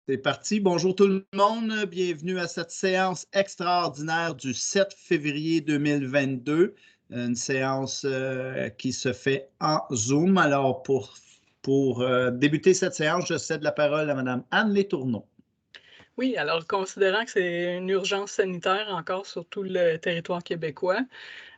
C'est parti. Bonjour tout le monde. Bienvenue à cette séance extraordinaire du 7 février 2022. Une séance qui se fait en Zoom. Alors, pour débuter cette séance, je cède la parole à Mme Anne Letourneau. Oui, alors considérant que c'est une urgence sanitaire encore sur tout le territoire québécois,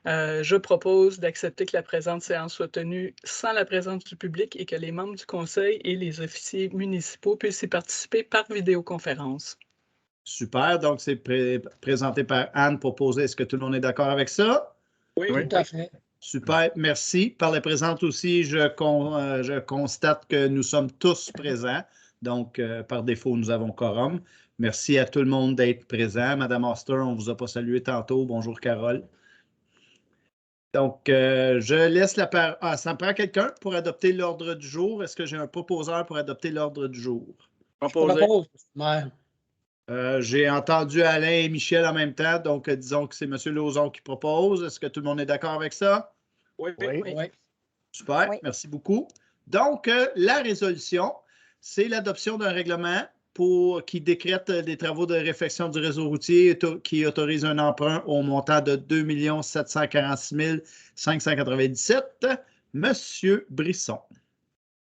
je propose d'accepter que la présente séance soit tenue sans la présence du public et que les membres du conseil et les officiers municipaux puissent y participer par vidéoconférence. Super. Donc, c'est présenté par Anne proposé. Est-ce que tout le monde est d'accord avec ça? Oui, Tout à fait. Super, merci. Par la présente aussi, je constate que nous sommes tous présents. Donc, par défaut, nous avons quorum. Merci à tout le monde d'être présent. Madame Oster, on ne vous a pas salué tantôt. Bonjour, Carole. Donc, je laisse la parole. Ah, ça me prend quelqu'un pour adopter l'ordre du jour. Est-ce que j'ai un proposeur pour adopter l'ordre du jour? Proposé. Maire. J'ai entendu Alain et Michel en même temps, donc disons que c'est M. Lauzon qui propose. Est-ce que tout le monde est d'accord avec ça? oui. Super, Oui. merci beaucoup. Donc, la résolution, c'est l'adoption d'un règlement qui décrète des travaux de réfection du réseau routier qui autorise un emprunt au montant de 2 746 597. Monsieur Brisson.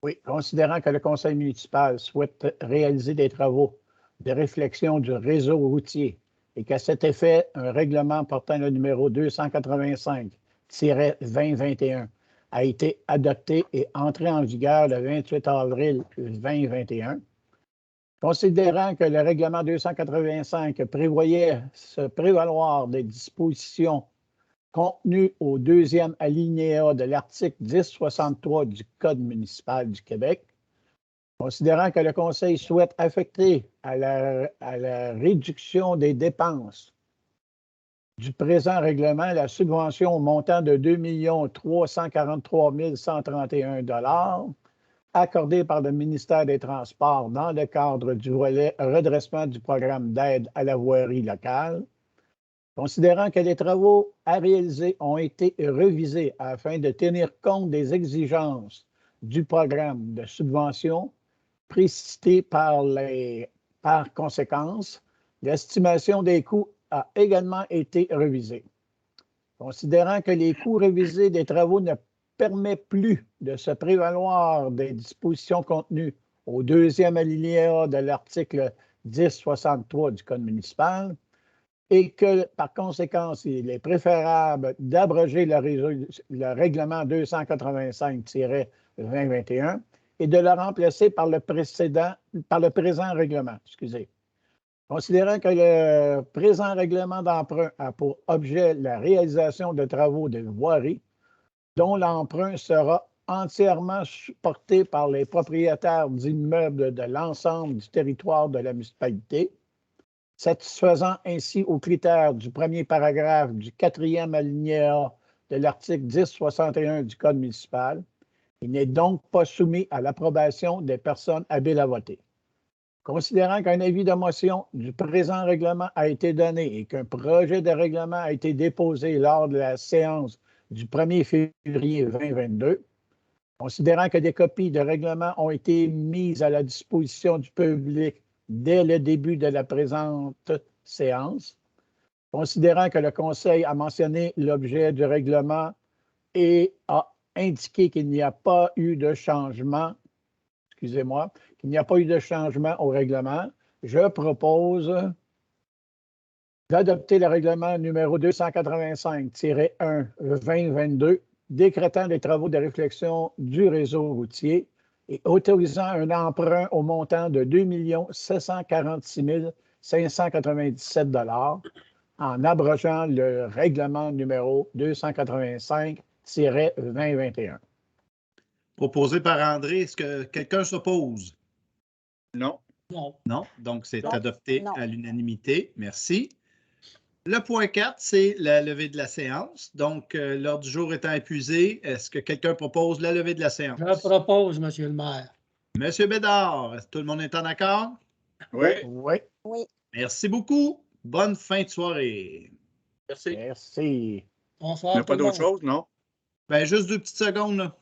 Oui, considérant que le conseil municipal souhaite réaliser des travaux de réflexion du réseau routier et qu'à cet effet, un règlement portant le numéro 285-2021 a été adopté et entré en vigueur le 28 avril 2021. Considérant que le règlement 285 prévoyait se prévaloir des dispositions contenues au deuxième alinéa de l'article 1063 du Code municipal du Québec, considérant que le Conseil souhaite affecter à la réduction des dépenses du présent règlement la subvention au montant de 2 343 131 $ accordée par le ministère des Transports dans le cadre du volet redressement du programme d'aide à la voirie locale, considérant que les travaux à réaliser ont été revisés afin de tenir compte des exigences du programme de subvention précité par conséquence, l'estimation des coûts a également été révisée. Considérant que les coûts révisés des travaux ne permettent plus de se prévaloir des dispositions contenues au deuxième alinéa de l'article 1063 du Code municipal et que, par conséquent, il est préférable d'abroger le règlement 285-2021 et de le remplacer par le présent règlement. Considérant que le présent règlement d'emprunt a pour objet la réalisation de travaux de voirie dont l'emprunt sera entièrement supporté par les propriétaires d'immeubles de l'ensemble du territoire de la municipalité, satisfaisant ainsi aux critères du premier paragraphe du 4e alinéa de l'article 1061 du Code municipal, il n'est donc pas soumis à l'approbation des personnes habiles à voter. Considérant qu'un avis de motion du présent règlement a été donné et qu'un projet de règlement a été déposé lors de la séance du 1er février 2022, considérant que des copies de règlement ont été mises à la disposition du public dès le début de la présente séance, considérant que le Conseil a mentionné l'objet du règlement et a indiqué qu'il n'y a pas eu de changement, qu'il n'y a pas eu de changement au règlement, je propose d'adopter le règlement numéro 285-1-2022 décrétant les travaux de réflexion du réseau routier et autorisant un emprunt au montant de 2 746 597 $ en abrogeant le règlement numéro 285-2021. Proposé par André, est-ce que quelqu'un s'oppose? Non. Non, donc c'est Non. adopté Non. à l'unanimité. Merci. Le point 4, c'est la levée de la séance. Donc, l'ordre du jour étant épuisé, est-ce que quelqu'un propose la levée de la séance? Je propose, Monsieur le maire. Monsieur Bédard, est-ce que tout le monde est en accord? Oui. Oui. Merci beaucoup. Bonne fin de soirée. Merci. Merci. Bonsoir. Il n'y a pas d'autre chose, non? Ben, juste 2 petites secondes, là.